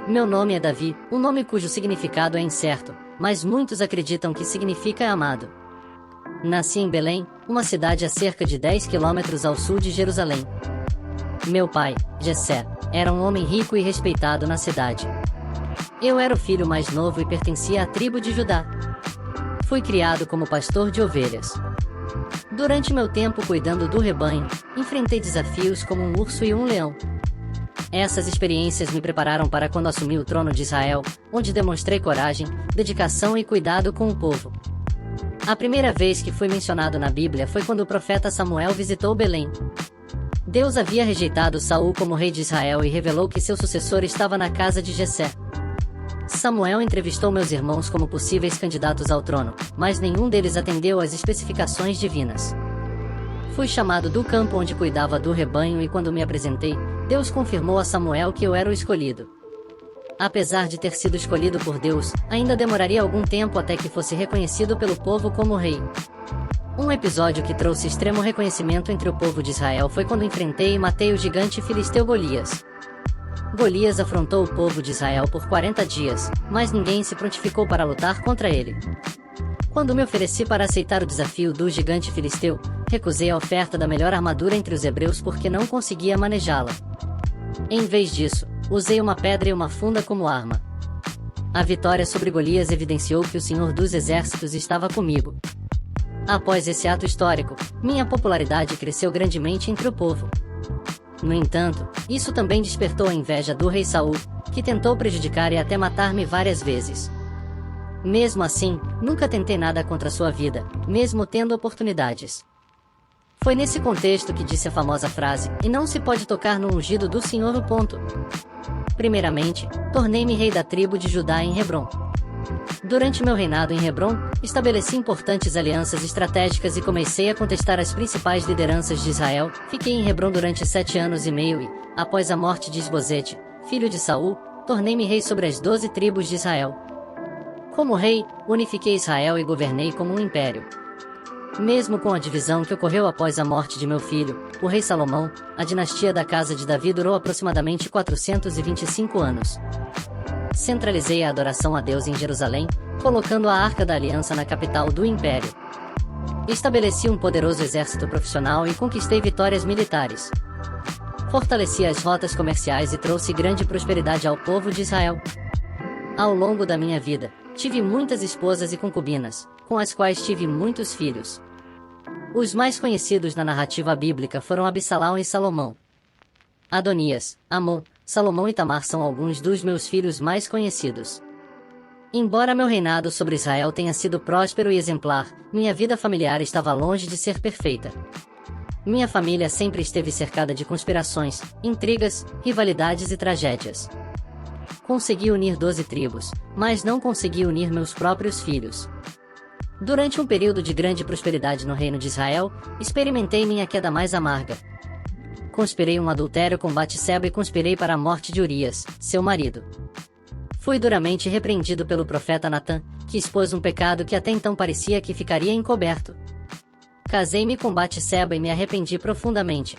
Meu nome é Davi, um nome cujo significado é incerto, mas muitos acreditam que significa amado. Nasci em Belém, uma cidade a cerca de 10 quilômetros ao sul de Jerusalém. Meu pai, Jessé, era um homem rico e respeitado na cidade. Eu era o filho mais novo e pertencia à tribo de Judá. Fui criado como pastor de ovelhas. Durante meu tempo cuidando do rebanho, enfrentei desafios como um urso e um leão. Essas experiências me prepararam para quando assumi o trono de Israel, onde demonstrei coragem, dedicação e cuidado com o povo. A primeira vez que fui mencionado na Bíblia foi quando o profeta Samuel visitou Belém. Deus havia rejeitado Saul como rei de Israel e revelou que seu sucessor estava na casa de Jessé. Samuel entrevistou meus irmãos como possíveis candidatos ao trono, mas nenhum deles atendeu às especificações divinas. Fui chamado do campo onde cuidava do rebanho e quando me apresentei, Deus confirmou a Samuel que eu era o escolhido. Apesar de ter sido escolhido por Deus, ainda demoraria algum tempo até que fosse reconhecido pelo povo como rei. Um episódio que trouxe extremo reconhecimento entre o povo de Israel foi quando enfrentei e matei o gigante filisteu Golias. Golias afrontou o povo de Israel por 40 dias, mas ninguém se prontificou para lutar contra ele. Quando me ofereci para aceitar o desafio do gigante filisteu, recusei a oferta da melhor armadura entre os hebreus porque não conseguia manejá-la. Em vez disso, usei uma pedra e uma funda como arma. A vitória sobre Golias evidenciou que o Senhor dos Exércitos estava comigo. Após esse ato histórico, minha popularidade cresceu grandemente entre o povo. No entanto, isso também despertou a inveja do rei Saul, que tentou prejudicar e até matar-me várias vezes. Mesmo assim, nunca tentei nada contra sua vida, mesmo tendo oportunidades. Foi nesse contexto que disse a famosa frase, e não se pode tocar no ungido do Senhor. Primeiramente, tornei-me rei da tribo de Judá em Hebrom. Durante meu reinado em Hebrom, estabeleci importantes alianças estratégicas e comecei a contestar as principais lideranças de Israel. Fiquei em Hebrom durante 7 anos e meio e, após a morte de Isbosete, filho de Saul, tornei-me rei sobre as 12 tribos de Israel. Como rei, unifiquei Israel e governei como um império. Mesmo com a divisão que ocorreu após a morte de meu filho, o rei Salomão, a dinastia da casa de Davi durou aproximadamente 425 anos. Centralizei a adoração a Deus em Jerusalém, colocando a Arca da Aliança na capital do Império. Estabeleci um poderoso exército profissional e conquistei vitórias militares. Fortaleci as rotas comerciais e trouxe grande prosperidade ao povo de Israel. Ao longo da minha vida, tive muitas esposas e concubinas, com as quais tive muitos filhos. Os mais conhecidos na narrativa bíblica foram Absalão e Salomão. Adonias, Amon, Salomão e Tamar são alguns dos meus filhos mais conhecidos. Embora meu reinado sobre Israel tenha sido próspero e exemplar, minha vida familiar estava longe de ser perfeita. Minha família sempre esteve cercada de conspirações, intrigas, rivalidades e tragédias. Consegui unir 12 tribos, mas não consegui unir meus próprios filhos. Durante um período de grande prosperidade no reino de Israel, experimentei minha queda mais amarga. Conspirei um adultério com Batseba e conspirei para a morte de Urias, seu marido. Fui duramente repreendido pelo profeta Natã, que expôs um pecado que até então parecia que ficaria encoberto. Casei-me com Batseba e me arrependi profundamente.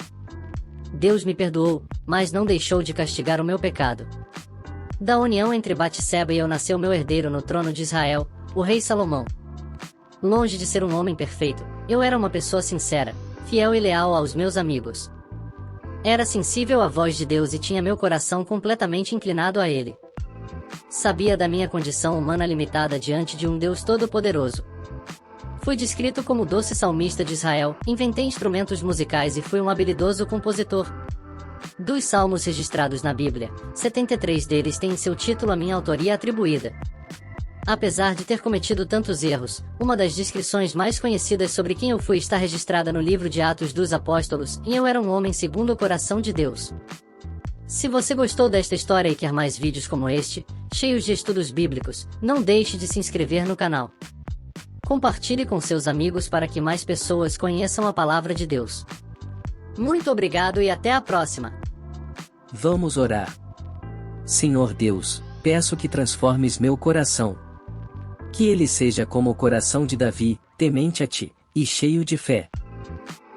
Deus me perdoou, mas não deixou de castigar o meu pecado. Da união entre Batseba e eu nasceu meu herdeiro no trono de Israel, o rei Salomão. Longe de ser um homem perfeito, eu era uma pessoa sincera, fiel e leal aos meus amigos. Era sensível à voz de Deus e tinha meu coração completamente inclinado a Ele. Sabia da minha condição humana limitada diante de um Deus todo-poderoso. Fui descrito como doce salmista de Israel, inventei instrumentos musicais e fui um habilidoso compositor. Dos salmos registrados na Bíblia, 73 deles têm em seu título a minha autoria atribuída. Apesar de ter cometido tantos erros, uma das descrições mais conhecidas sobre quem eu fui está registrada no livro de Atos dos Apóstolos, e eu era um homem segundo o coração de Deus. Se você gostou desta história e quer mais vídeos como este, cheios de estudos bíblicos, não deixe de se inscrever no canal. Compartilhe com seus amigos para que mais pessoas conheçam a palavra de Deus. Muito obrigado e até a próxima. Vamos orar. Senhor Deus, peço que transformes meu coração. Que ele seja como o coração de Davi, temente a ti, e cheio de fé.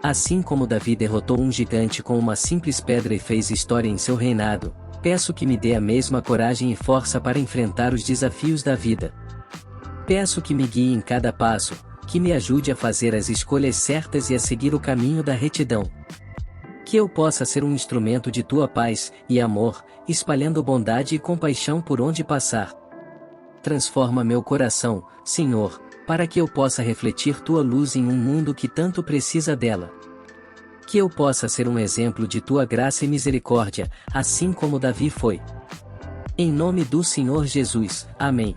Assim como Davi derrotou um gigante com uma simples pedra e fez história em seu reinado, Peço que me dê a mesma coragem e força para enfrentar os desafios da vida. Peço que me guie em cada passo, que me ajude a fazer as escolhas certas e a seguir o caminho da retidão. Que eu possa ser um instrumento de tua paz e amor, espalhando bondade e compaixão por onde passar. Transforma meu coração, Senhor, para que eu possa refletir tua luz em um mundo que tanto precisa dela. Que eu possa ser um exemplo de tua graça e misericórdia, assim como Davi foi. Em nome do Senhor Jesus, amém.